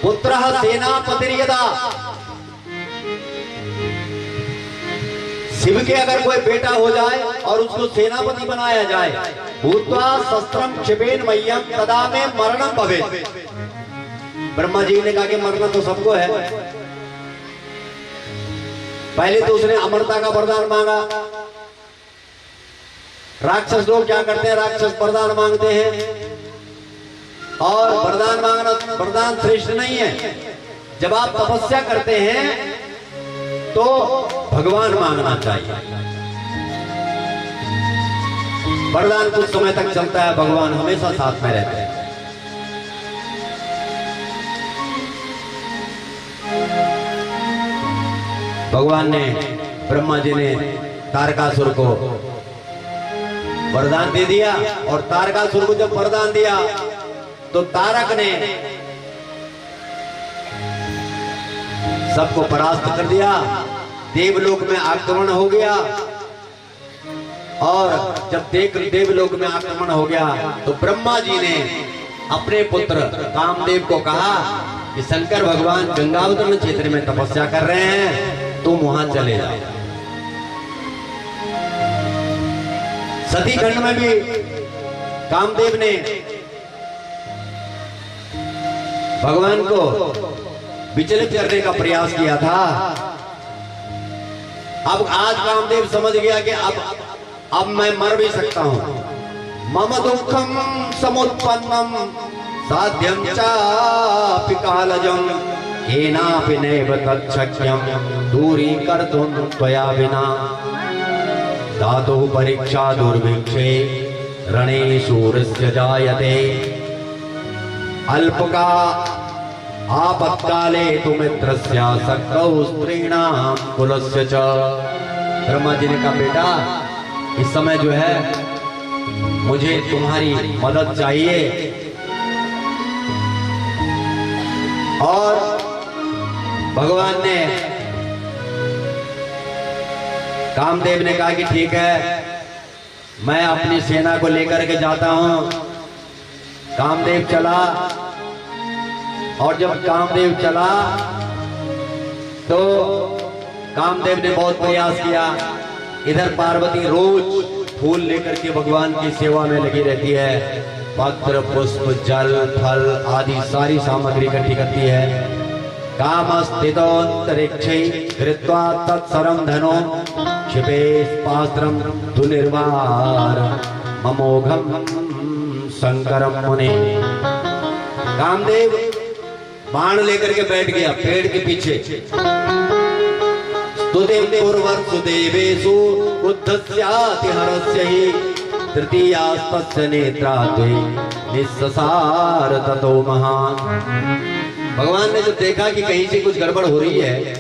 पुत्रः सेनापतिर्यदा, शिव के अगर कोई बेटा हो जाए और उसको सेनापति बनाया जाए, भूत्वा शस्त्रम क्षिपेन मह्यम तदा में मरणम भवेत्। ब्रह्मा जी ने कहा कि मरना तो सबको है। पहले तो उसने अमरता का वरदान मांगा। राक्षस लोग क्या करते हैं, राक्षस वरदान मांगते हैं, और वरदान मांगना वरदान श्रेष्ठ नहीं है। जब आप तपस्या करते हैं तो भगवान मांगना चाहिए। वरदान कुछ समय तक चलता है, भगवान हमेशा साथ में रहते हैं। भगवान ने, ब्रह्मा जी ने तारकासुर को वरदान दे दिया, और तारकासुर को जब वरदान दिया तो तारक ने सबको परास्त कर दिया। देवलोक में आक्रमण हो गया, और जब देवलोक में आक्रमण हो गया तो ब्रह्मा जी ने अपने पुत्र कामदेव को कहा कि शंकर भगवान गंगावतरण क्षेत्र में तपस्या कर रहे हैं, तुम वहां चले जाओ। सती खंड में भी कामदेव ने भगवान को विचलित करने का प्रयास किया था। अब आज कामदेव समझ गया कि अब मैं मर भी सकता हूं। मम दुखम समुत्पन्नम साध्यम चापि कालजम केनापि नैव तच्छक्यम दूरीकर्तुं त्वया विना। धातु परीक्षा दुर्भिक्षे रणे शूरस्य जायते अल्पका आपत्काले तु मित्रस्य शक्तौ स्त्रीणां कुलस्य च। ब्रह्मा जी ने कहा, बेटा इस समय जो है मुझे तुम्हारी मदद चाहिए। और भगवान ने, कामदेव ने कहा कि ठीक है, मैं अपनी सेना को लेकर के जाता हूं। कामदेव चला, और जब कामदेव चला तो कामदेव ने बहुत प्रयास किया। इधर पार्वती रोज फूल लेकर के भगवान की सेवा में लगी रहती है, पत्र पुष्प जल फल आदि सारी सामग्री इकट्ठी करती है। कामस्थितोऽन्तरिक्षे कृत्वा तत्सरं धनो क्षिपे पास्त्रं दुर्निर्वार ममोघम शंकरम मुने। कामदेव बाण लेकर के बैठ गया पेड़ के पीछे। स्तुतिर्वर्सुदेवेषु बुद्धस्याति हरस्य हि तृतीयास्तस्य नेत्राद्वे निस्ससार ततो महान। भगवान ने जब देखा कि कहीं से कुछ गड़बड़ हो रही है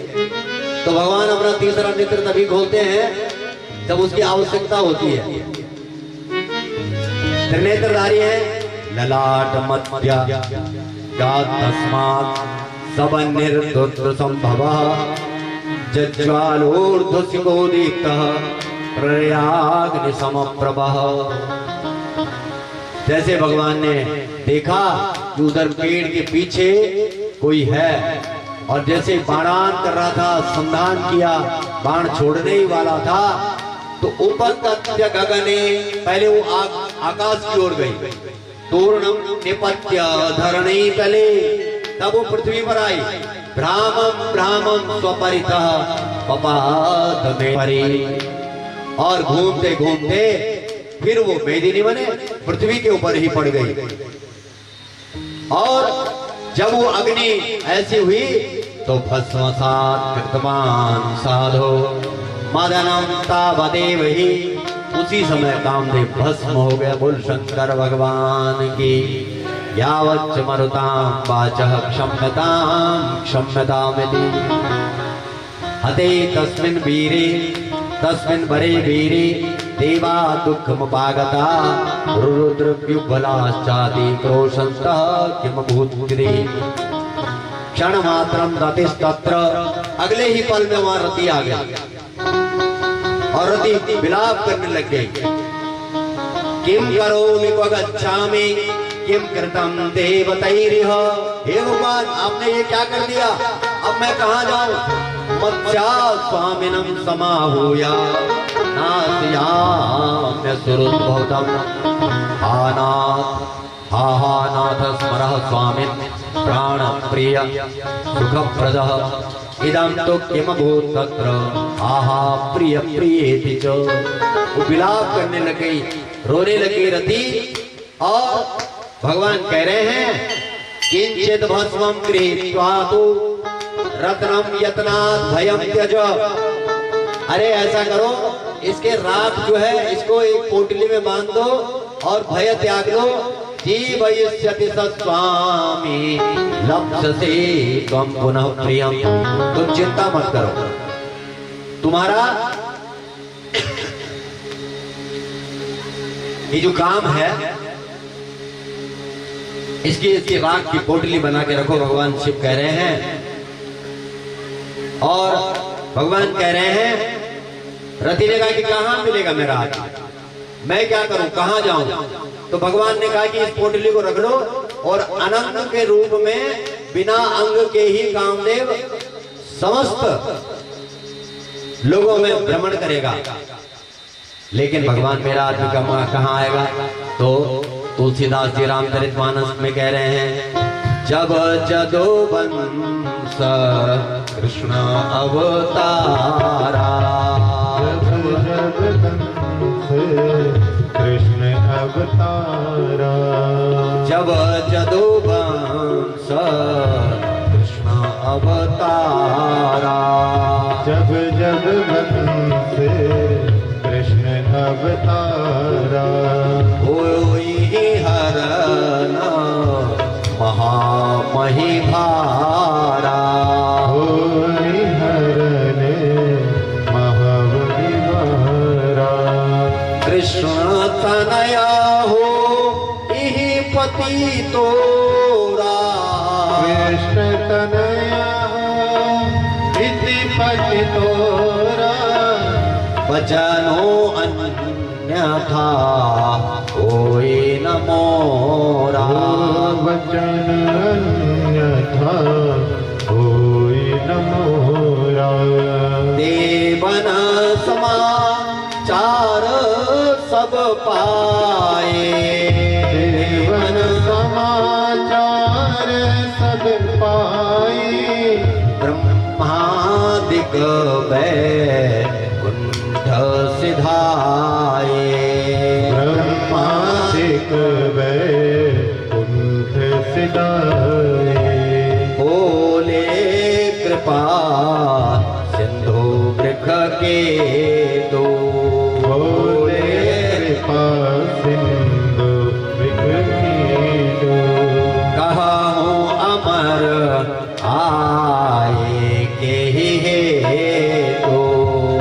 तो भगवान अपना तीसरा नेत्र तभी खोलते हैं जब उसकी आवश्यकता होती है। त्रिनेत्रधारी है, ललाट मध्य तस्मात् सबन्निर्दुत्र संभवः जज्ज्वालोर्ध्वसिकोदीप्तः प्रयाग्नि समप्रभः। जैसे भगवान ने देखा कि उधर पेड़ के पीछे कोई है, और जैसे बाणान कर रहा था, संधान किया, बाण छोड़ने ही वाला था, तो उपतत्य गगने, पहले वो आकाश की ओर गई। तूर्णम निपत्य धरणी तले, तब वो पृथ्वी पर आई। भ्रामम भ्रामम स्वपरितः पपात में परी, और घूमते घूमते फिर वो मेदिनी बने पृथ्वी के ऊपर ही पड़ गई। और जब वो अग्नि ऐसी हुई तो भस्मसात् कृतवान साधो मदनम तावदेव ही। उसी समय कामदेव भस्म हो गया। बोल शंकर भगवान की। यावच्च मरुतां वाचः क्षम्यतां क्षम्यतामिति हते तस्मिन् वीरे तस्मिन् वरे वीरे देवा दुःखमुपागता रुद्रव्युबलाश्चाति क्रोशन्तः किमभूद्गिरि। क्षण मात्रं रतिस्तत्र, अगले ही पल में वहां रति आ गई और रति विलाप करने लग गई। किम करोमि क्व गच्छामि किम कृतम देवतैरिह। हे भगवान, आपने ये क्या कर दिया? अब मैं कहाँ जाऊं? मत्स्या स्वामिनम समाहूया नास्याम्य सुहृद्भवतम्। आनाथ हा हा नाथ स्मरः स्वामिन् प्राण प्रिय सुखप्रदः। इदं तो किमभूत् तत्र आहा प्रिय प्रियेति च। वो विलाप करने लगी, रोने लगी रति। और भगवान कह रहे हैं किंचित भस्मं गृहीत्वा तु रत्नम यत्नात् भयं त्यज। अरे ऐसा करो, इसके राख जो है इसको एक पोटली में बांध दो और भय त्याग लो। जीवयिष्यति स्वामी लप्स्यसे त्वं पुनः प्रियम। तुम चिंता मत करो, तुम्हारा ये जो काम है इसकी राख की पोटली बना के रखो, भगवान शिव कह रहे हैं। और भगवान कह रहे हैं, रति ने कहा कि कहां मिलेगा मेरा हाथ, मैं क्या करूं, कहां जाऊं? तो भगवान ने कहा कि इस पोटली को रख लो और अनंत के रूप में बिना अंग के ही कामदेव समस्त लोगों में भ्रमण करेगा। लेकिन भगवान मेरा आदमी कहां आएगा? तो तुलसीदास जी रामचरितमानस में कह रहे हैं, जब जदुवंश कृष्ण अवतारा। कृष्ण अवतारा। जब जदुवंश कृष्ण अवतारा। जब जदुवंश कृष्ण अवतारा। होई हरन महामहि भारा। होई हरन महामहि भारा। कृष्ण तनया हो इहि पति तोरा। कृष्ण तनया इति पति तोरा। वचनो अन्यथा कोई न मोरा। वचन अन्यथा कोई न मोरा। देवन समाचार सब पाए। देवन समाचार सब पाए। ब्रह्मादिक वैकुंठ सिधाए। ब्रह्मादिक वैकुंठ सिधाए। बोले कृपा सिंधु वृख के दो। बोले कृपा सिंधु वृख के दो। कहा हूँ अमर आए के ही तो।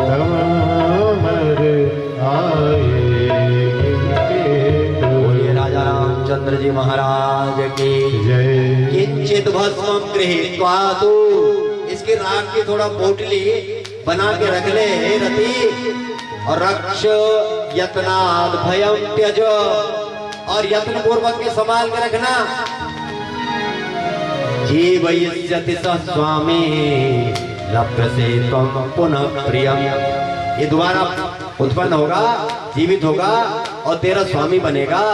अमर आए के दो। बोलिए राजा रामचंद्र जी महाराज की जय। किंचित भस्मं गृहीत्वा तु। इसकी राख की थोड़ा पोटली बना के रख ले हे रति। और रक्ष यत्नाद भयं त्यज। और यत्न पूर्वक के संभाल के रखना। जीवयिष्यति स स्वामी लप्स्यसे त्वं पुनः प्रियम। ये दोबारा उत्पन्न होगा, जीवित होगा और तेरा स्वामी बनेगा।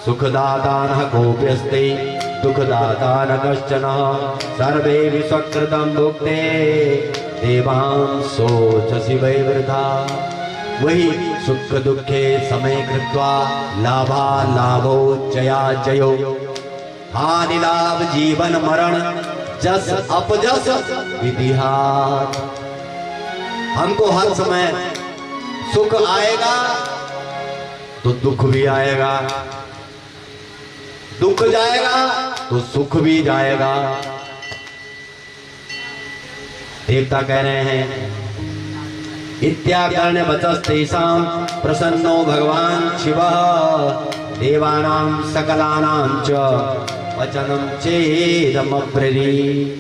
सुखदाता न कोऽप्यस्ति दुःखदाता न कश्चन। सर्वे विस्वकृतं भुक्ते देवांसो च वै वृथा। वही सुख दुखे समय कृत्वा लाभा लाभो जया जयो। हानि लाभ जीवन मरण जस अपजस विधिहार। हमको हर समय सुख आएगा तो दुख भी आएगा, दुख जाएगा तो सुख भी जाएगा। देवता कह रहे हैं इत्याकर्ण्य वचस्तेषां प्रसन्नो भगवान शिवः। देवानां सकलानां च वचनं चेदमब्रवीत्।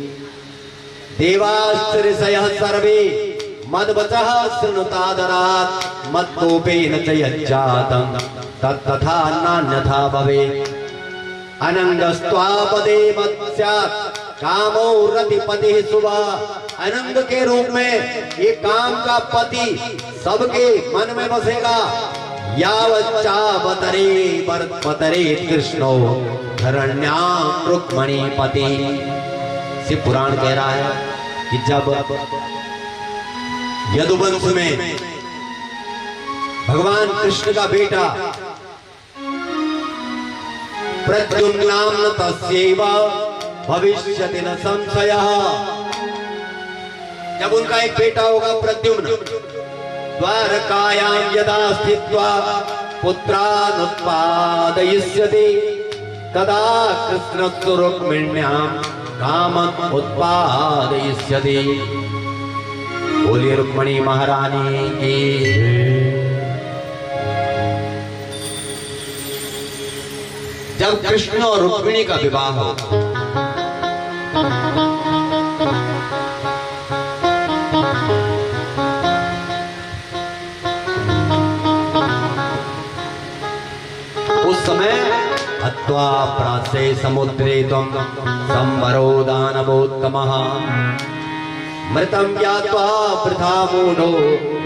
देवास्त्रिषयः सर्वे मद्वचः शृणुतादरात्। मत्कोपेन च यज्जातं तत्तथा नान्यथा भवेत्। अनंगस्त्वापदे मत्स्यात् कामो रतिपति सुबह। अनंग के रूप में ये काम का पति सबके मन में बसेगा। यावच्चावतरे वर्तपतरे कृष्णो धरण्यां रुक्मणी पति। शिव पुराण कह रहा है कि जब यदुवंश में भगवान कृष्ण का बेटा प्रद्युम्नाम्न तस्यैव भविष्यति न संशयः। जब उनका एक बेटा होगा प्रद्युम्न, द्वारकायां यदा स्थित्वा पुत्रानुत्पादयिष्यति तदा कृष्णस्तु रुक्मिण्यां कामम् उत्पादयिष्यति। बोलिए रुक्मिणी महारानी की। जब कृष्ण और रुक्मिणी का विवाह हो, उस समय हत्वा प्रासे समुद्रे त्वं संवरो दानवोत्तमः मृतं ज्ञात्वा वृथा मूढो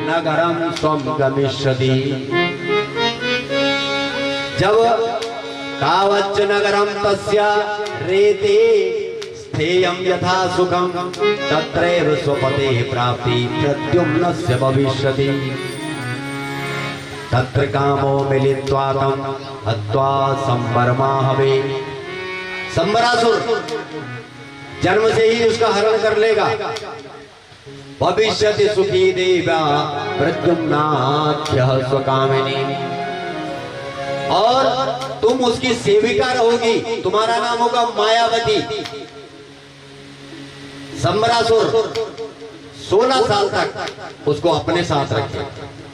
नगरं स्वं गमिष्यति। जब तावच्च नगरं तस्य रेते स्थेयं यथा सुखं तत्रैव स्वपतेः प्राप्ति प्रद्युम्नस्य भविष्यति। तत्र कामो मिलित्वा तं हत्वा संवरमाहवे। संवरासुर जन्म से ही उसका हरण कर लेगा। भविष्यति सुखी देवा प्रद्युम्नाख्यः स्वकामिनी। और तुम उसकी सेविका रहोगी, तुम्हारा नाम होगा मायावती। संवरासुर 16 साल तक उसको अपने साथ रखे।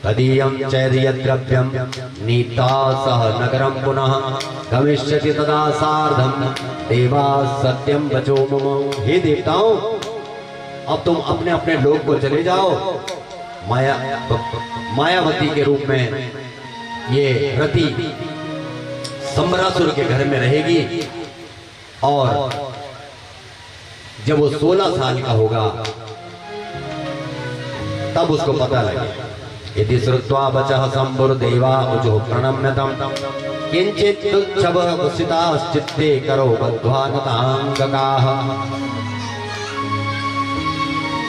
तदीयं चैर्यद्रव्यं नीता सह नगरं पुनः गमिष्यति तदा सार्धं देवा सत्यं वचो मम। हे देवताओं, अब तुम अपने अपने लोक को चले जाओ। मायावती के रूप में ये रति संवरासुर के घर में रहेगी। और जब वो 16 साल का होगा तब उसको पता लगे। यदि श्रुत्वा वचः शंभुर्देवा उचो प्रणम्यतं किंचित् तुच्छवः कुसिताश्चित्ते करो बद्ध्वा नतांगकाः।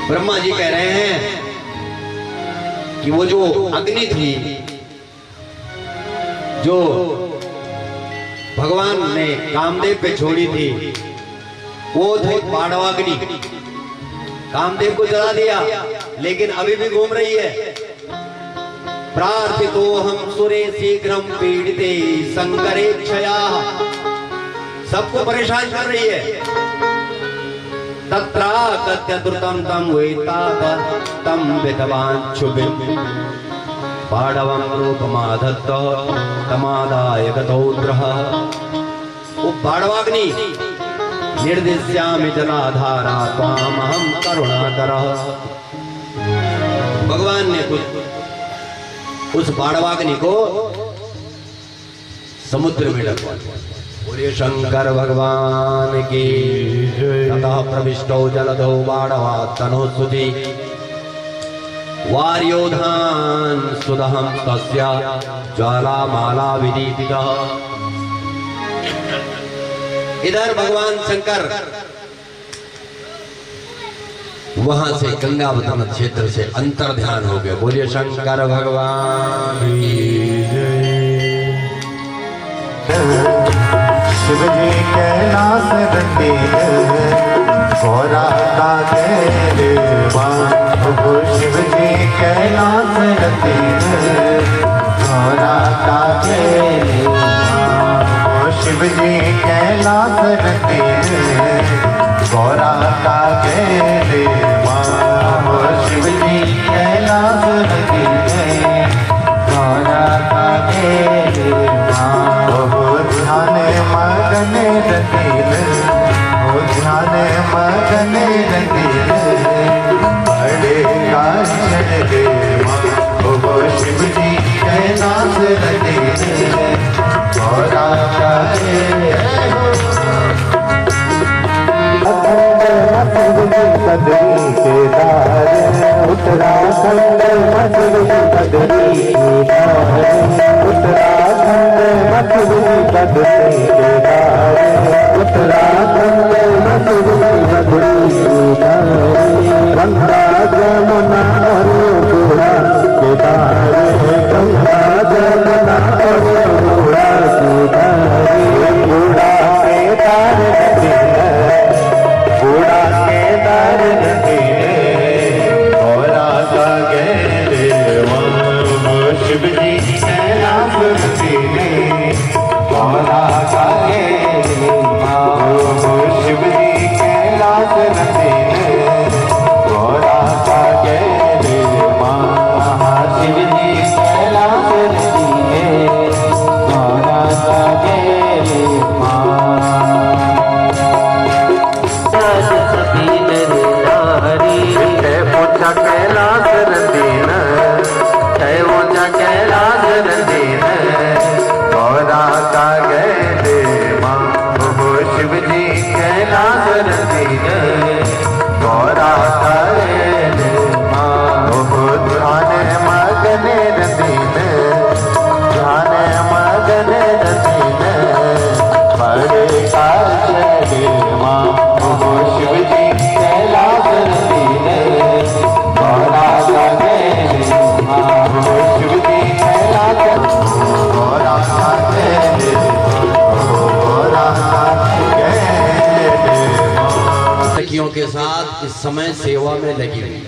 ब्रह्मा जी कह रहे हैं कि वो जो अग्नि थी जो भगवान ने कामदेव पे छोड़ी थी, वो थी पांडवाग्नि। कामदेव को जला दिया, लेकिन अभी भी घूम रही है। प्रार्थितो हम सुरे शीघ्रं पीड़िते संकरेक्षया। सबको परेशान कर रही है। तत्रागत्य द्रुतं तं वेताग तं विधवाञ्छुभिं पाडवं रूपमाधत्त तमादाय गतौद्रः। वो पाडवाग्नि निर्दिश्यामि जलाधारा त्वामहं करुणाकरः। भगवान ने उस पाडवाग्नि को समुद्र में डलवा दिया। बोलिए शंकर भगवान की। ततः प्रविष्टो जलधौ बाणवा तनोस्तुति वार्योधान सुदहं तस्य ज्वालामाला विदीपितः। इधर भगवान शंकर वहां से गंगावतन क्षेत्र से अंतर ध्यान हो गए। बोलिए शंकर भगवान की जय। शिव जी कैलाश रते गौरा का देवा। शिव जी कैलाश रते गौरा का देवा। शिव जी कैलाश रते गौरा का देवा। शिव जी कैलाश रते गौरा का देवा। ध्यान मगन रतिल, ध्यान मगन रतिल बड़े कांचन देवा। शिव जी कैलाश रतिल गौरा का देवा। बद्री केदार उत्तराखंड मधुरी बद्री केदार उत्तराखंड मधुरी बद्री केदार उत्तराखंड मधुरी बद्री केदार गंगा जमुना अरुणा केदार गंगा जमुना अरुणा केदार बूढ़ा केदार नदी बूढ़ा केदार नदी गौरा का गैरवा शिव जी कैलाश नदी गौरा का गैरवा शिव जी कैलाश नदी गौरा का गैरवा शिव जी कैलाश नदी गौरा का गैरवा ऊंचा कैलाश नदीन है ऊंचा कैलाश नदीन गौरा का गैरवा शिव जी कैलाश नदीन गौरा का गैरवा ध्यान मगन नदीन ध्यान मगन नदीन बड़े का गैरवा शिव जी कैलाश नदीन गौरा का गैरवा शिव जी कैलाश गौरा का गौरा का गैरवा सखियों के साथ इस समय सेवा में लगी हुई।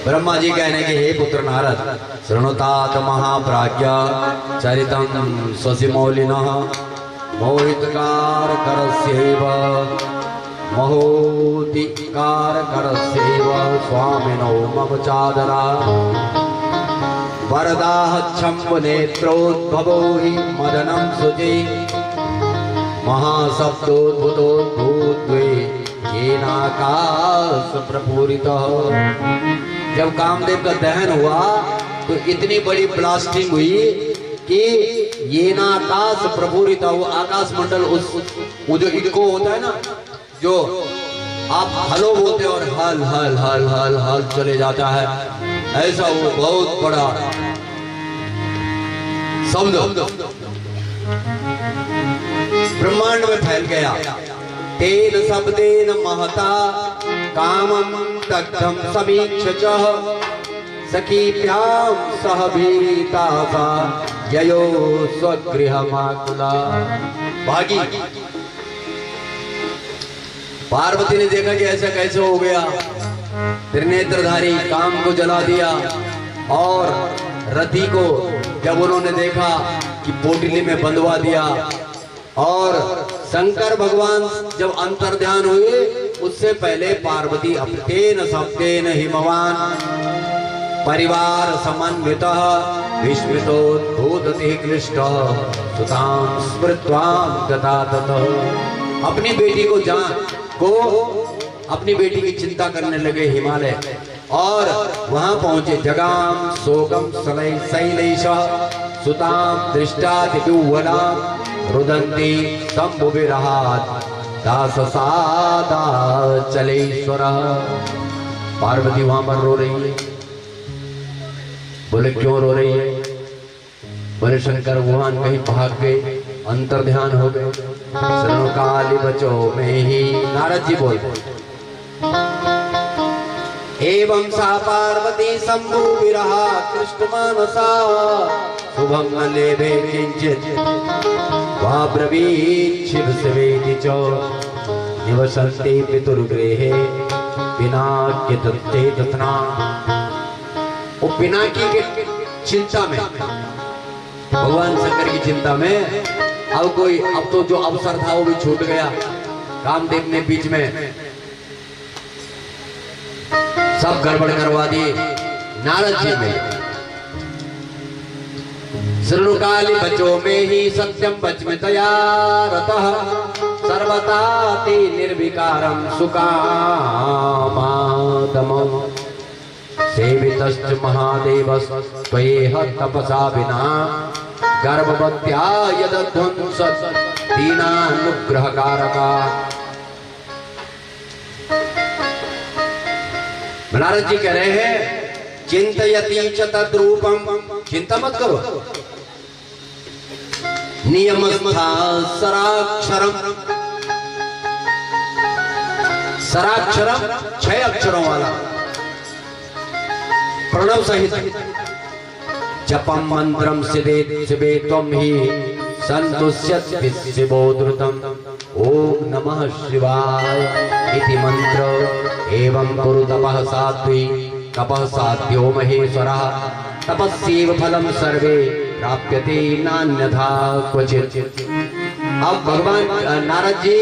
ब्रह्मा जी कहने के हे पुत्र नारद शृणुतात महाप्राज्ञ चरितम स्वसिमौलिनः मोहितकार करस्यैव महोदिकार करस्यैव स्वामिनो मम चादरा वरदाहच्छम्ब नेत्रोद्भवो हि मदनं सुचे महाशब्दोद्भुतोद्भूत्वे येनाकाश प्रपूरितः। जब कामदेव का दहन हुआ तो इतनी बड़ी ब्लास्टिंग हुई कि ये ना आकाश प्रफुल्लित वो आकाश मंडल उस वो जो इनको होता है ना जो आप हलो बोलते हैं और हल हल हल हल हल चले जाता है ऐसा वो बहुत बड़ा शब्द ब्रह्मांड में फैल गया। तेन शब्देन महता कामं दग्धं समीक्ष सखीभ्यां सह वीरितासा ययो स्वगृहमाकुला। भागी पार्वती ने देखा कि ऐसा कैसे हो गया, त्रिनेत्रधारी काम को जला दिया और रति को जब उन्होंने देखा कि पोटली में बंधवा दिया और शंकर भगवान जब अंतर्ध्यान हुए उससे पहले पार्वती अपतेन सप्तेन हिमवान परिवार समन्वित विस्मृतोद्भूतति क्लिष्ट सुतां स्मृत्वां गता ततः। अपनी बेटी को अपनी बेटी की चिंता करने लगे हिमालय और वहां पहुंचे। जगाम शोकम शैलेश सुतां दृष्टादिव्वला रुदन्ति शंभुविरहात् दाससादा चलेश्वर। पार्वती वहां पर रो रही है। बोले क्यों रो रही है? बोले शंकर भगवान कहीं भाग गए, अंतर्ध्यान हो गए। शरणु काली बचो में ही नारद जी बोलते एवं सा पार्वती शंभु विरहा कृष्ण मानसा शुभम न लेभे किंचित वाब्रवीत शिव सेवेति च निवसन्ते पितुर्गृहे पिनाक्य दत्ते दत्ना। वो पिनाकी के चिंता में भगवान शंकर की चिंता में अब तो जो अवसर था वो भी छूट गया। कामदेव ने बीच में सब गड़बड़ करवा दिए। नारद जी में श्रृणुकाली बचो में ही सत्यम बच में तयारतः सर्वता ते निर्विकारम सुकामादमम् सेवितश्च महादेवस् त्वयेह तपसा विना गर्भवत्या यदध्वंस दीनानुग्रहकारका। नारद जी कह रहे हैं चिंतयति च तद्रूपम, चिंता मत करो। नियमस्था सराक्षरम, सराक्षरम 6 अक्षरों वाला प्रणव सहित जपम मंत्रम शिवे त्वं हि संतुष्यति शिवो द्रुतम। ओम नमः शिवाय इति मंत्र एवं कुरु तपः सात्वी तपः साध्यो महेश्वरः तपस्यैव फलम सर्वे प्राप्यते नान्यथा क्वचित्। अब भगवान नारद जी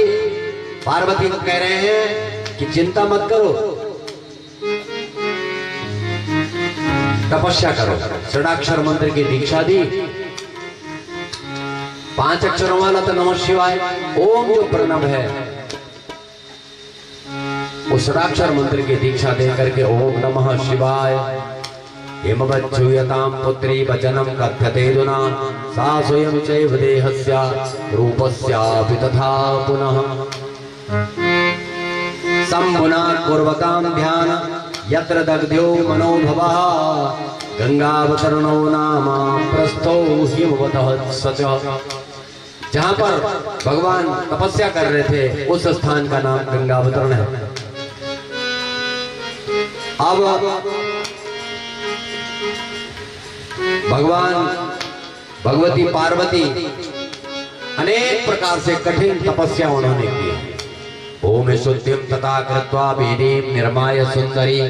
पार्वती को कह रहे हैं कि चिंता मत करो, तपस्या करो। षडाक्षर मंत्र की दीक्षा दी, 5 अक्षरों वाला तो नमः शिवाय ओम जो प्रणव है, उस षडाक्षर मंत्र की दीक्षा दे करके ओम नमः शिवाय हिमवच्छूयतां पुत्री वचनं कथ्यते दुना सा स्वयं चैव देहस्या रूपस्यापि तथा पुनः सम्मुना कुर्वतां ध्यान यत्र दग्ध्यो मनोभवः गंगावतरणो नाम प्रस्थो हिमवतः सच। जहां पर भगवान तपस्या कर रहे थे उस स्थान का नाम गंगावतरण है। अब भगवान भगवती पार्वती अनेक प्रकार से कठिन तपस्या उन्होंने की। ओम शुद्धिम तथा कृत्वा वेदीम निर्माय सुंदरी,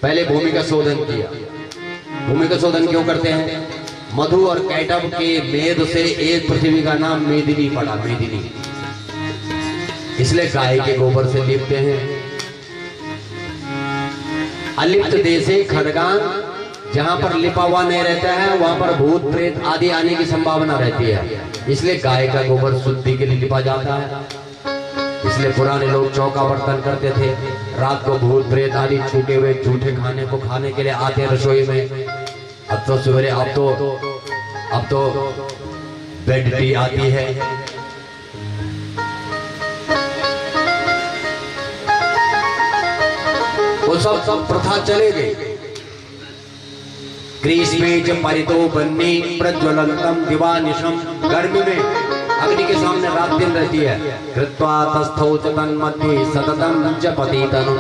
पहले भूमि का शोधन किया। भूमि का शोधन क्यों करते हैं? मधु और कैटव के मेद से एक पृथ्वी का नाम मेदिनी पड़ा, मेदिनी। इसलिए गाय के गोबर से लिपते हैं। अलिप्त देशे खड़गान, जहां पर लिपा हुआ नहीं रहता है वहां पर भूत प्रेत आदि आने की संभावना रहती है, इसलिए गाय का गोबर शुद्धि के लिए लिपा जाता है। इसलिए पुराने लोग चौका बर्तन करते थे, रात को भूत प्रेत आदि छूटे हुए झूठे खाने को खाने के लिए आते रसोई में। अब तो सवेरे अब तो बेड टी आती है। वो सब प्रथा चले गई। ग्रीष्मे च परितो बन्नी प्रज्वलंतम दिवानिशम, गर्मी में अग्नि के सामने रात दिन रहती है। कृत्वा तस्थौ च तन्मध्ये सततम जपति तनु,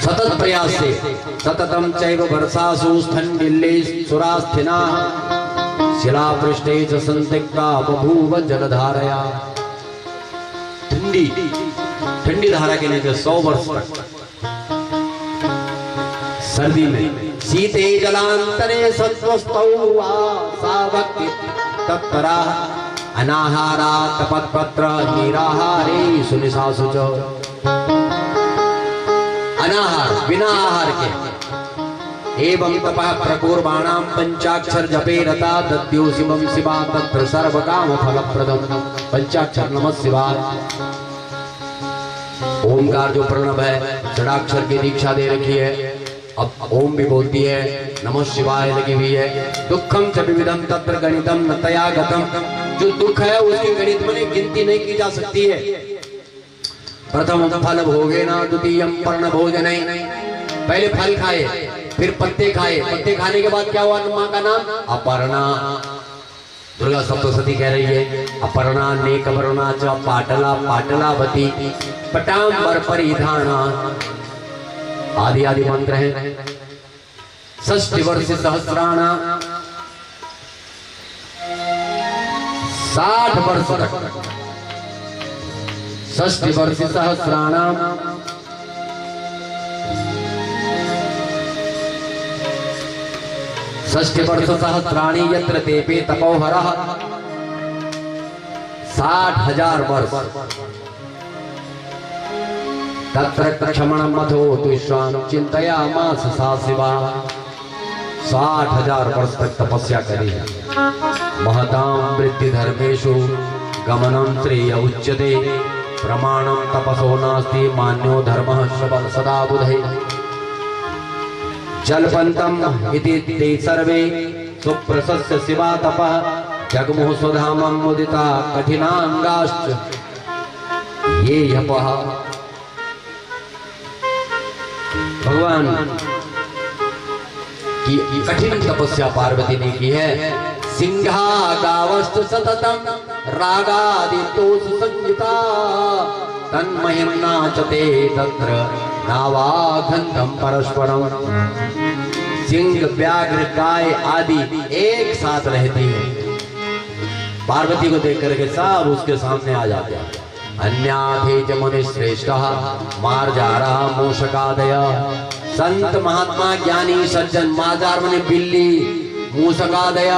सतत प्रयास से सततम चैव वर्षासु स्थंडिल्ले सुरास्थिनाः शिलापृष्ठे च संतिक्ता बभूव जलधारया। ठंडी धारा के नीचे 100 वर्ष तक सर्दी में शीते जलांतरे सत्वस्तौ सा भक्ति तत्परा अनाहारा तपत्पत्र निराहारे सुनिसासु च। अनाहार बिना आहार के एवं तपः प्रकुर्वाणां पंचाक्षर जपे रता दद्यो शिवं शिवा तत्र सर्वकाम फलप्रदम। पंचाक्षर नमः शिवाय, ओमकार जो प्रणव है, षडाक्षर की दीक्षा दे रखी है। अब ओम भी बोलती है, नमः शिवाय लगी हुई है। दुखम च विविधम तत्र गणितम न तया गतम, जो दुख है उसकी गणित में गिनती नहीं की जा सकती है। प्रथम फल भोगेना द्वितीयम पर्ण भोजने, पहले फल खाए फिर पत्ते खाए, पत्ते खाने के बाद क्या हुआ? मां का नाम अपर्णा। दुर्गा सप्तशती कह रही है अपर्णा नेकवर्णा च पाटला पाटलावती पटांबर परिधाना आदि आदि मंत्र हैं। 60 वर्ष सहस्राणा, 60 वर्ष तक 60 वर्ष सहस्राणाम 60 वर्ष सहस्राणी यत्र तेपे तपोहरः, 60,000 वर्ष तत्र क्षमणं मधो तुष्वां चिंतयामास सा शिवा। 60,000 वर्ष तक तपस्या करी। महतां वृद्धि धर्मेषु गमनं श्रेय उच्यते, प्रमाणं तपसो नास्ति मान्यो धर्मः सदा बुधै। जलपंतम इति ते सर्वे सुप्रशस्य शिवा तपः, जगमुः स्वधामं मुदिता कठिनांगाश्च ये यपः। भगवान की कठिन तपस्या पार्वती ने की है। सिंहा गावस्तु सततम रागादितोष संगीता तन्महिम्ना चते तत्र नावाघंतम परस्परम। सिंह व्याघ्र गाय आदि एक साथ रहती है, पार्वती को देख करके सब उसके सामने आ जाते हैं। अन्याधे च मुनि श्रेष्ठ मार्जारा मूषकादय। संत महात्मा ज्ञानी सज्जन मार्जार मने बिल्ली मूषकादय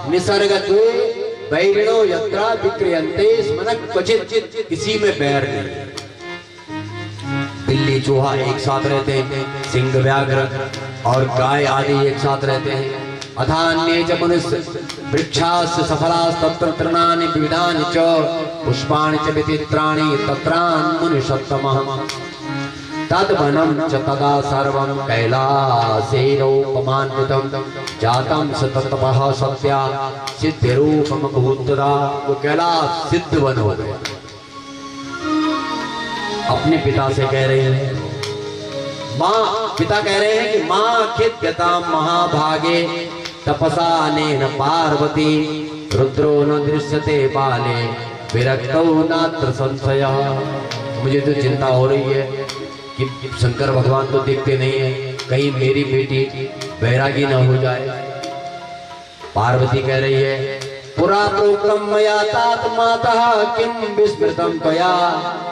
निसर्ग बैरिणो यत्रा विक्रियन्ते स्मन क्वचित। किसी में बैर नहीं, बिल्ली चूहा एक साथ रहते हैं, सिंह व्याघ्र और गाय आदि एक साथ रहते हैं। अथान्ये च मनुष्य वृक्षास्य सफलास् तत्र तृणानि विविधानि च पुष्पाणि च विचित्राणि तत्रान्मुनिषत्तमः। तद्वनं च तदा सर्वं कैलासेनोपमान्वितं जातं स तत्तपः सत्या सिद्धिरूपम भूतदा। वो कैलाश सिद्ध वन हो गया। अपने पिता से कह रहे हैं, माँ, पिता कह रहे हैं कि माँ खिद्यतां महाभागे तपसा अनेन पार्वती रुद्रो न दृश्यते बाले विरक्तौ नात्र संशयः। मुझे तो चिंता हो रही है कि शंकर भगवान तो दिखते नहीं है, कहीं मेरी बेटी बैरागी न हो जाए। पार्वती कह रही है, पुरा प्रोक्तम मया तात मातः किम विस्मृतम त्वया।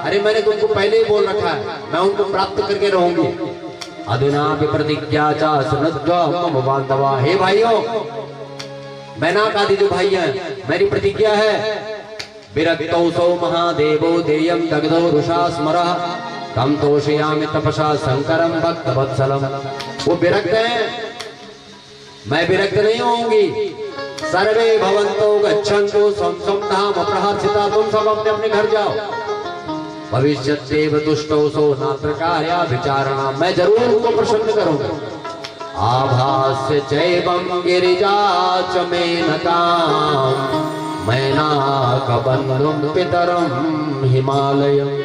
अरे मैंने तुमको पहले ही बोल रखा है, मैं उनको प्राप्त करके रहूंगी। अधुना प्रतिज्ञा चा सुनद्व बांधवा। हे भाइयों, मैं ना आदि जो भाई हैं, मेरी प्रतिज्ञा है। विरक्तौ सौ महादेवो देयम दग्धो रुषा स्मरः तम तोषयामि तपसा शंकरम भक्त वत्सलम। वो विरक्त हैं, मैं विरक्त नहीं होंगी। सर्वे भवन्तो गच्छन्तु स्वं स्वं धाम प्रहर्षिता। तुम सब अपने अपने घर जाओ। भविष्यद्देव तुष्टौ सो नात्र कार्या विचारणा। मैं जरूर उनको प्रसन्न करूंगा। आभास्य चैवं गिरिजा च मेनकां मैनाकबन्धुं पितरं हिमालयम्।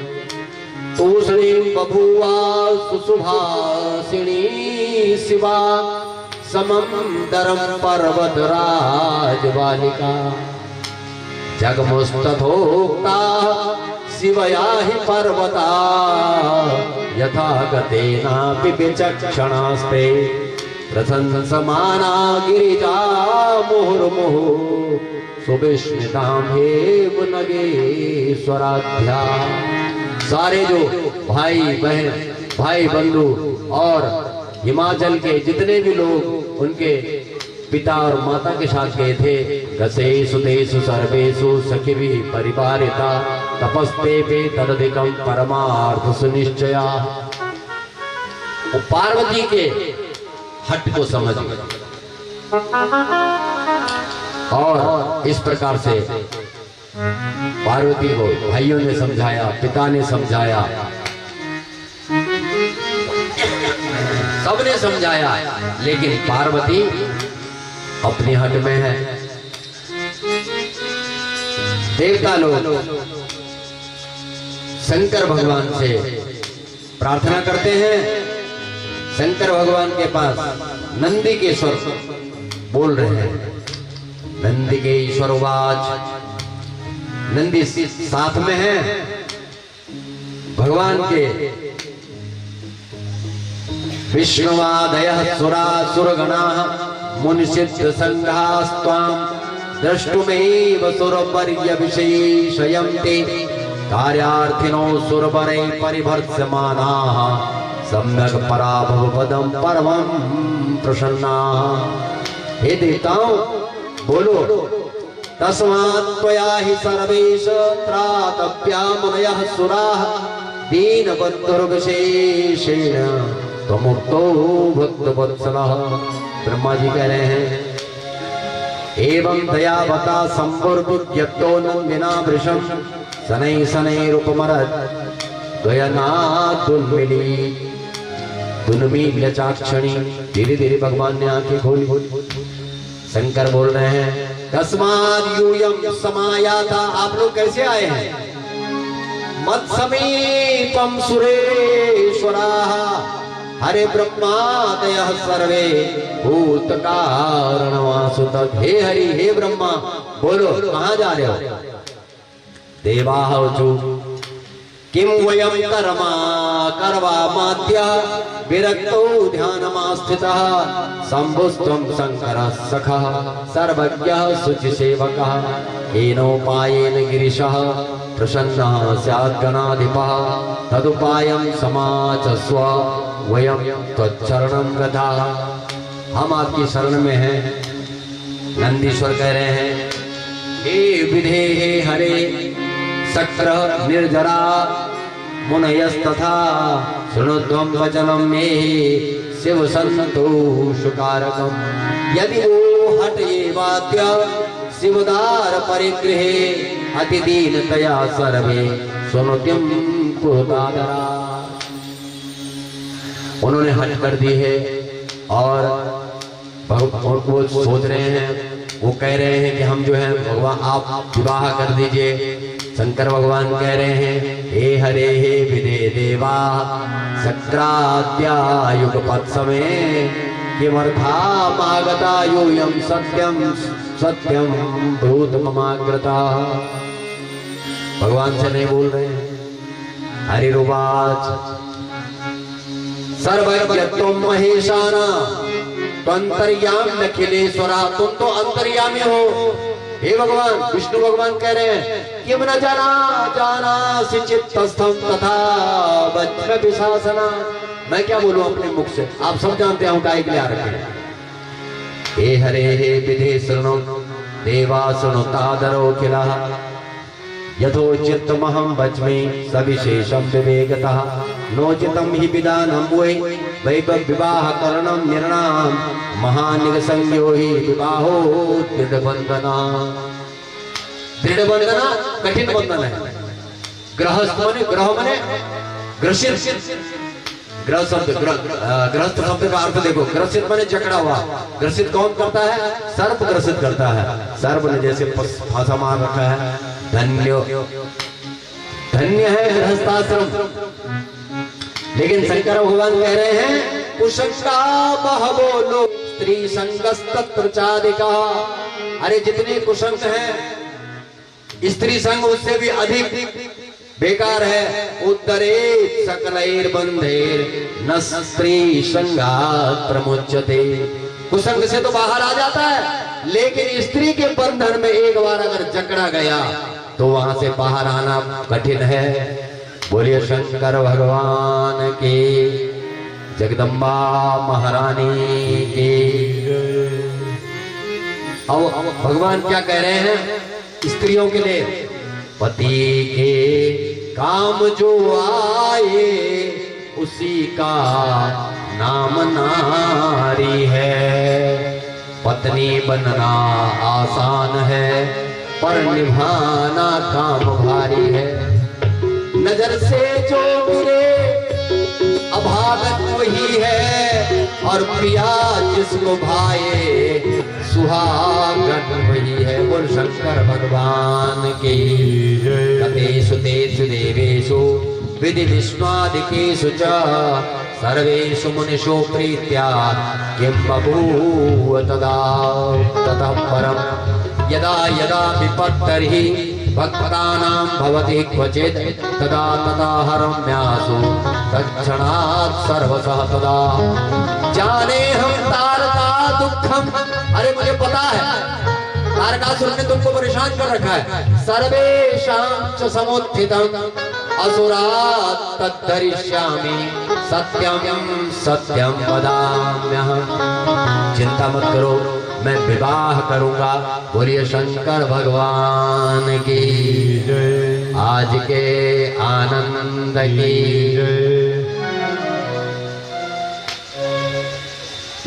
तूष्णीं बभूवा सुशुभासिनी शिवा समंदरम पर्वतराज बालिका। जगमुस्तथोक्ता शिवया हि पर्वता यथा गतेनापि विचक्षणास्ते प्रशंसमाना गिरिजा मुहुर्मुहुः सुविस्मितां हेम नगेश्वराध्या। सारे जो भाई बहन भाई बंधु और हिमाचल के जितने भी लोग उनके पिता और माता के साथ गए थे, गसेषु तेषु सर्वेषु सखिभिः परिवारिता तपस्ते पे तदधिकं परमार्थ सुनिश्चया। वो पार्वती के हट को समझ गए और इस प्रकार से पार्वती को भाइयों ने समझाया, पिता ने समझाया, सबने समझाया, लेकिन पार्वती अपनी हट में है। देवता लोग शंकर भगवान से प्रार्थना करते हैं। शंकर भगवान के पास नंदी के स्वर बोल रहे हैं। नंदी के ईश्वरवाच, नंदी साथ में है भगवान के। विष्णुवादयः सुरासुरगणाः मुनिसिद्ध संघास्त्वां द्रष्टुमेव सुरपर्यविशेषयन्ते कार्यार्थिनो सुरवरैः परिभर्त्स्यमानाः सम्यक् पराभवपदं परमं प्रसन्नाः। हे देवताओं, बोलो, तस्मात् त्वया हि सर्वेश त्रातव्या मुनयः सुराः दीनबन्धुर्विशेषेण त्वमुक्तो भक्तवत्सलः। ब्रह्मा जी कह रहे हैं, एवं दयावता संपूर्व्यक्तो नंदिना वृषं शनैः शनैरुपमरत् द्वयनादुन्मिली दुन्मील्य चाक्षणी। धीरे धीरे भगवान ने आंखें खोली। शंकर बोल रहे हैं, तस्माद् यूयं समायाता। आप लोग कैसे आए हैं? मत् समीपं सुरेश्वराः हरे ब्रह्मादयः सर्वे भूत कारण वासुत। हे हरि हे ब्रह्मा, बोलो कहाँ जा रहे हो? देवाः ऊचु किम वयम कर्मा कर्वामाद्य विरक्तो ध्यानमास्थितः शंभुस्त्वं शंकरः सखः सर्वज्ञः शुचिसेवकः येनोपायेन गिरिशः प्रसन्नः स्यात् गणाधिपः तदुपायं समाचस्व वयं त्वच्चरणं गताः। हम आपकी शरण में हैं। नंदीश्वर कह रहे हैं, हे विधे हे हरे शक्र निर्जरा मुनयस्तथा शृणुध्वं वचनं मे शिव संतोषकारकम्। यदि वो हट ये वाद्य शिवदार परिगृहे अति दीनतया सर्वे सुनुत्यं कुरुतादरा। उन्होंने हट कर दी है और वो सोच रहे हैं, वो कह रहे हैं कि हम जो है भगवान आप विवाह कर दीजिए। शंकर भगवान कह रहे हैं, हे हरे हे विदे देवा शक्राद्या युगपत् समय किमर्था मागता यूयं सत्यम सत्यम भूत ममाग्रता। भगवान से नहीं बोल रहे हैं। हरिरुवाच सर्वज्ञ तुम महेशाना त्वंतर्यामी अखिलेश्वरा। तुम तो अंतर्यामी हो हे भगवान। विष्णु भगवान कह रहे हैं, किम न जाना जाना चित्तस्थम तथा वज्र विशासना। मैं क्या बोलूं अपने मुख से, आप सब जानते हैं काय के लिए आ रखे हैं। हे हरे हे विधे शृणु देवा शृणुतादरो किला यथोचित्तमहं वच्मि सविशेषं विवेकतः नोचितं हि विधानं वै विवाह करणं निर्णाम महानिगसंज्ञो हि विवाहो दृढ़बंधना। दृढ़बंधना कठिन बंधन है। गृहस्थ माने ग्रह माने ग्रसित। ग्रह शब्द गृहस्थ शब्द का अर्थ देखो। ग्रसित माने जकड़ा हुआ। ग्रसित कौन करता है? सर्प ग्रसित करता है। सर्प ने जैसे फांसा मार रखा है। धन्य धन्य है गृहस्थाश्रम। लेकिन शंकर भगवान कह रहे हैं, कुशंका बहवो लोग स्त्री संगस्तत्र चादिका। अरे जितने कुशंक हैं, स्त्री संग उससे भी अधिक बेकार है। उदरे सकलैर बंधेर न स्त्री संगात् प्रमुच्यते। कुसंग से तो बाहर आ जाता है, लेकिन स्त्री के बंधन में एक बार अगर जकड़ा गया तो वहां से बाहर आना कठिन है। बोलिए शंकर भगवान की, जगदम्बा महारानी की। अब भगवान क्या कह रहे हैं स्त्रियों के लिए? पति के काम जो आए उसी का नाम नारी है। पत्नी बनना आसान है पर निभाना काम भारी है। नजर से जो गिरे अभागत वही है और प्रिया जिसको भाए सुहागन वही है। बोल शंकर भगवान की। कतेषु तेषु देवेषु विधि विष्णादिकेषु च सर्वेषु मुनिषु प्रीत्या किं बभूव तदा ततः परम् यदा यदा विपत्तर्हि भक्तानां भवति क्वचित् तदा तदा हरम्यासु तत्क्षणात् सर्वशः तदा जाने हम तारका दुःखम। अरे मुझे पता है तारकासुर ने तुमको परेशान कर रखा है। सर्वेषां च समुत्थितम् असुरात् तद्धरिष्यामि सत्यं सत्यं वदाम्यहम्। चिंता मत करो, मैं विवाह करूंगा। बोलिए शंकर भगवान की, आज के आनंद की।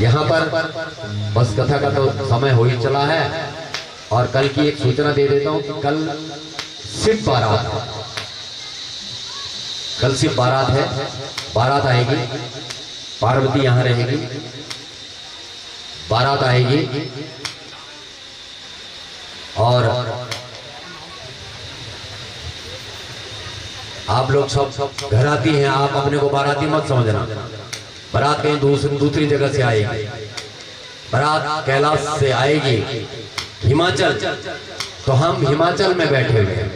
यहाँ पर बस कथा का तो समय हो ही चला है और कल की एक सूचना दे देता हूँ कि कल शिव बारात है। कल शिव बारात है। बारात आएगी, पार्वती यहाँ रहेगी, बारात आएगी और आप लोग सब घराती हैं। आप अपने को बाराती मत समझना। बारात कहीं दूसरी जगह से आएगी, बारात कैलाश से आएगी हिमाचल, तो हम हिमाचल में बैठे हुए हैं।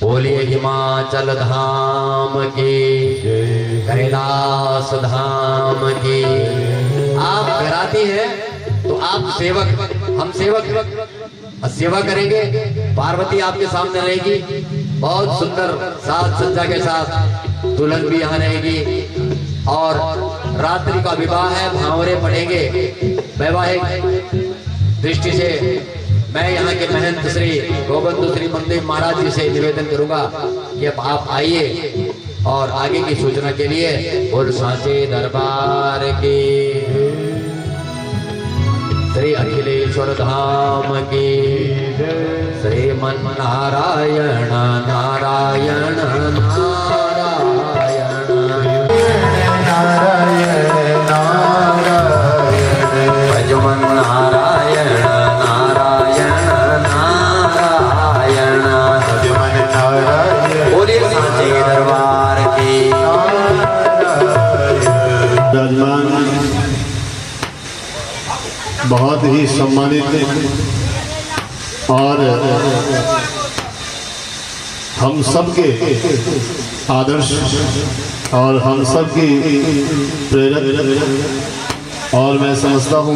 बोलिए हिमाचल धाम की, कैलाश धाम की। आप कराती हैं तो आप सेवक, हम सेवक सेवा करेंगे। पार्वती आपके सामने रहेगी, बहुत सुंदर साज सज्जा के साथ दुल्हन भी यहाँ रहेगी, और रात्रि का विवाह है, भांवरे पड़ेंगे। वैवाहिक दृष्टि से मैं यहाँ के महंत श्री गोविंद श्री मंदिर महाराज जी से निवेदन करूंगा कि अब आप आइए और आगे की सूचना के लिए बोल सांचे दरबार की, श्री अखिलेश्वर धाम की, श्रीमन नारायण नारायण नारायण नारायण नारायण भजमन नारायण नारायण नारायण भजमन नारायण। बोलिए सांचे दरबार की। विराजमान बहुत ही सम्मानित और हम सबके आदर्श और हम सबकी प्रेरक, और मैं समझता हूँ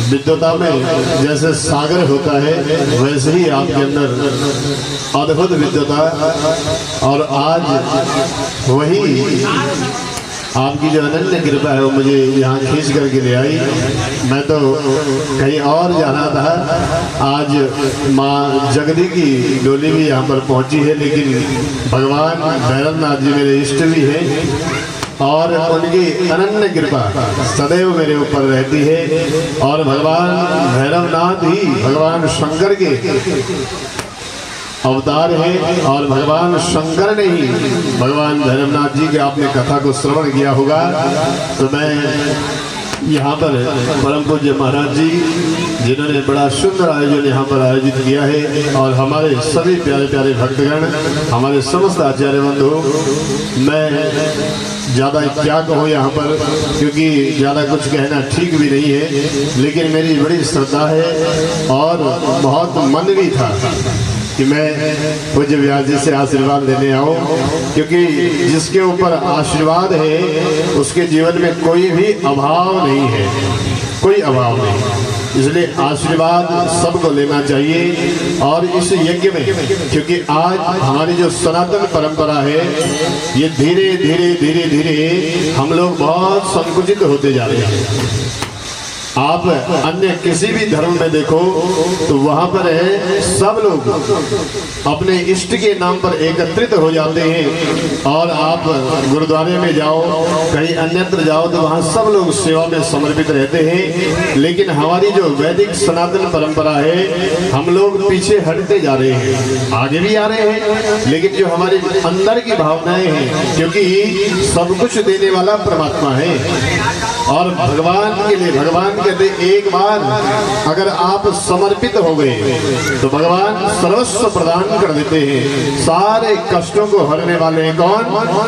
विद्वता में जैसे सागर होता है वैसे ही आपके अंदर अद्भुत विद्वता, और आज वही आपकी जो अनन्य कृपा है वो मुझे यहाँ खींच करके ले आई। मैं तो कहीं और जाना था। आज माँ जगदी की डोली भी यहाँ पर पहुँची है, लेकिन भगवान भैरवनाथ जी मेरे इष्ट भी हैं और उनकी अनन्य कृपा सदैव मेरे ऊपर रहती है। और भगवान भैरवनाथ ही भगवान शंकर के अवतार है, और भगवान शंकर ने ही भगवान भैरवनाथ जी के आपने कथा को श्रवण किया होगा। तो मैं यहाँ पर परम पूज्य महाराज जी जिन्होंने बड़ा सुंदर आयोजन यहाँ पर आयोजित किया है, और हमारे सभी प्यारे प्यारे भक्तगण, हमारे समस्त आचार्य बंधु, मैं ज़्यादा क्या कहूँ यहाँ पर, क्योंकि ज़्यादा कुछ कहना ठीक भी नहीं है, लेकिन मेरी बड़ी श्रद्धा है और बहुत मन भी था कि मैं पूज्य व्यास जी से आशीर्वाद लेने आऊँ, क्योंकि जिसके ऊपर आशीर्वाद है उसके जीवन में कोई भी अभाव नहीं है, कोई अभाव नहीं। इसलिए आशीर्वाद सबको लेना चाहिए। और इस यज्ञ में, क्योंकि आज हमारी जो सनातन परंपरा है ये धीरे धीरे धीरे धीरे हम लोग बहुत संकुचित होते जा रहे हैं। आप अन्य किसी भी धर्म में देखो तो वहां पर है सब लोग अपने इष्ट के नाम पर एकत्रित हो जाते हैं, और आप गुरुद्वारे में जाओ, कहीं अन्यत्र जाओ तो वहां सब लोग सेवा में समर्पित रहते हैं। लेकिन हमारी जो वैदिक सनातन परंपरा है हम लोग पीछे हटते जा रहे हैं, आगे भी आ रहे हैं, लेकिन जो हमारे अंदर की भावनाएं हैं, क्योंकि सब कुछ देने वाला परमात्मा है और भगवान के लिए, भगवान कहते एक बार अगर आप समर्पित हो गए तो भगवान सर्वस्व प्रदान कर देते हैं। सारे कष्टों को हरने वाले कौन?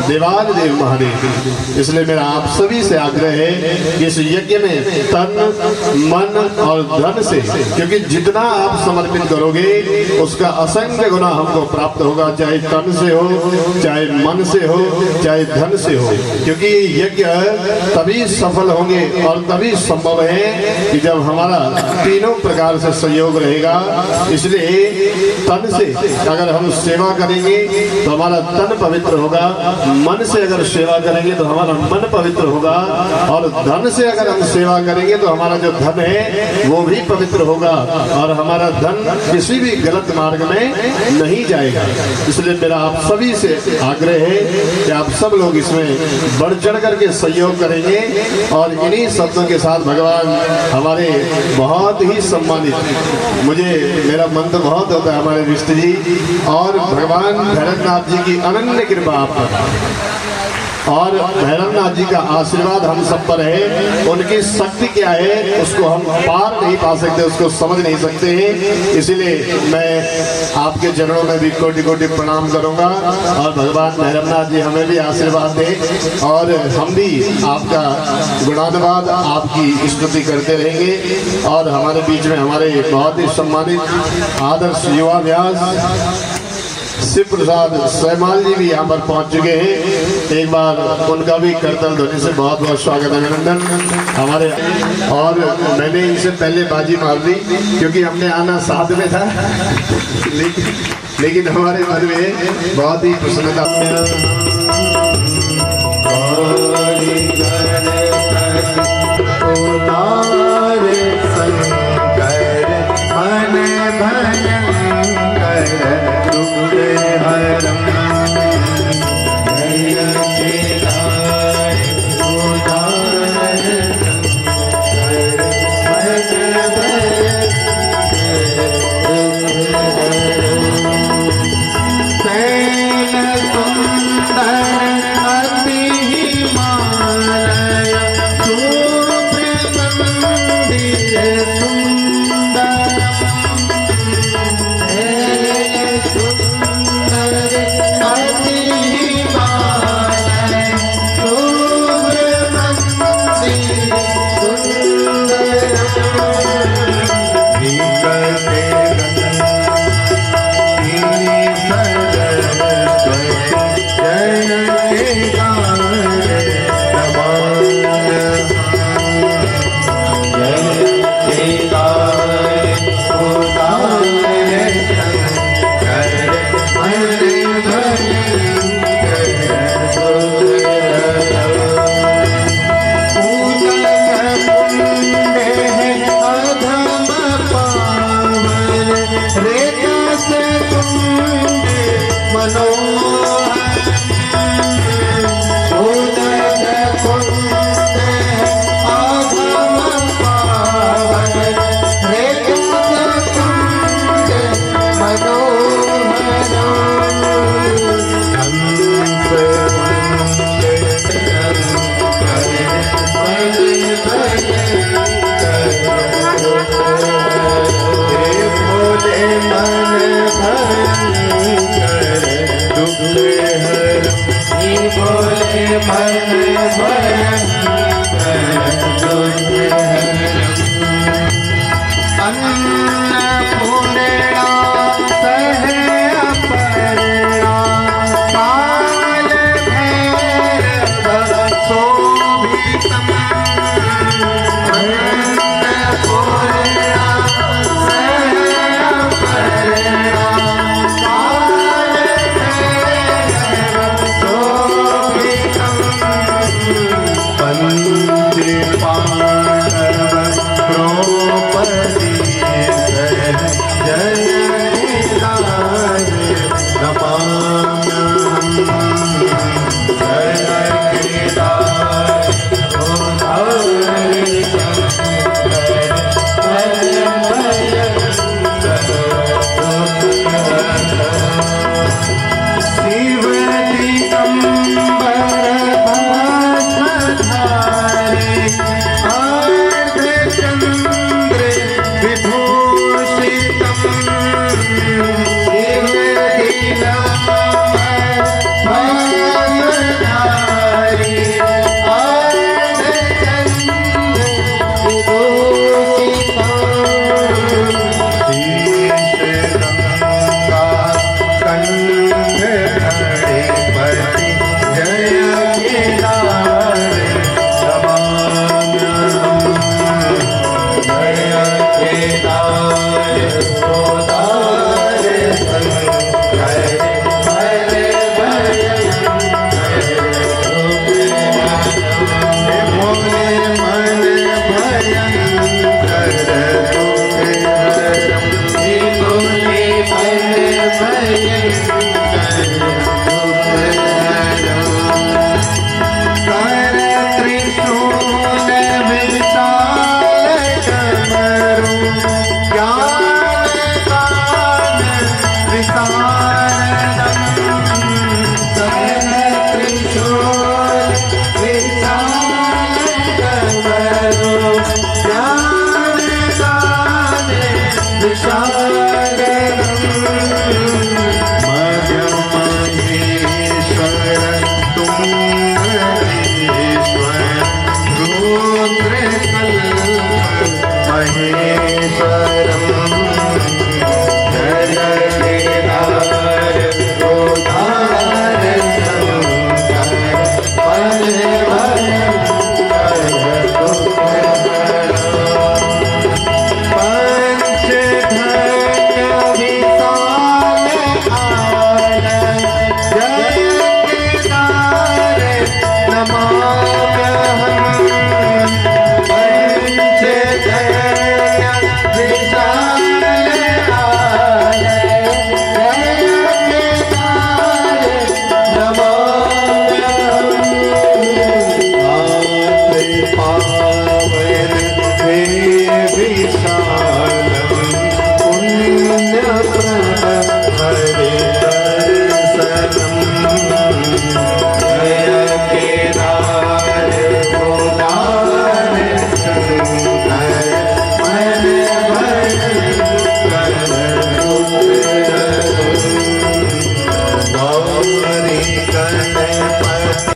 देवाल देव महादेव। इसलिए मेरा आप सभी से आग्रह है कि इस यज्ञ में तन मन और धन से, क्योंकि जितना आप समर्पित करोगे उसका असंख्य गुना हमको प्राप्त होगा, चाहे तन से हो, चाहे मन से हो, चाहे धन से हो, क्योंकि यज्ञ तभी सफल होंगे और तभी संभव है कि जब हमारा तीनों प्रकार से सहयोग रहेगा। इसलिए तन से अगर हम सेवा करेंगे तो हमारा तन पवित्र होगा, मन से अगर सेवा करेंगे तो हमारा मन पवित्र होगा, और धन से अगर हम सेवा करेंगे तो हमारा जो धन है वो भी पवित्र होगा, और हमारा धन किसी भी गलत मार्ग में नहीं जाएगा। इसलिए मेरा आप सभी से आग्रह है कि आप सब लोग इसमें बढ़ चढ़ करके सहयोग करेंगे। और इन्हीं शब्दों के साथ भगवान हमारे बहुत ही सम्मानित, मुझे मेरा मन तो बहुत होता है हमारे विष्णु जी और भगवान भैरवनाथ जी की अनन्य कृपा आप पर। और भैरवनाथ जी का आशीर्वाद हम सब पर है। उनकी शक्ति क्या है उसको हम पार नहीं पा सकते, उसको समझ नहीं सकते हैं। इसलिए मैं आपके चरणों में भी कोटि कोटि प्रणाम करूंगा और भगवान भैरवनाथ जी हमें भी आशीर्वाद दें और हम भी आपका गुणानुवाद आपकी स्तुति करते रहेंगे। और हमारे बीच में हमारे बहुत ही सम्मानित आदर्श युवा व्यास शिव प्रसाद सैमाल जी भी यहाँ पर पहुँच चुके हैं। एक बार उनका भी करतल ध्वनि से बहुत बहुत स्वागत अभिनंदन हमारे। और मैंने इनसे पहले बाजी मार दी क्योंकि हमने आना साथ में था, लेकिन हमारे मन में बहुत ही प्रसन्नता। नमः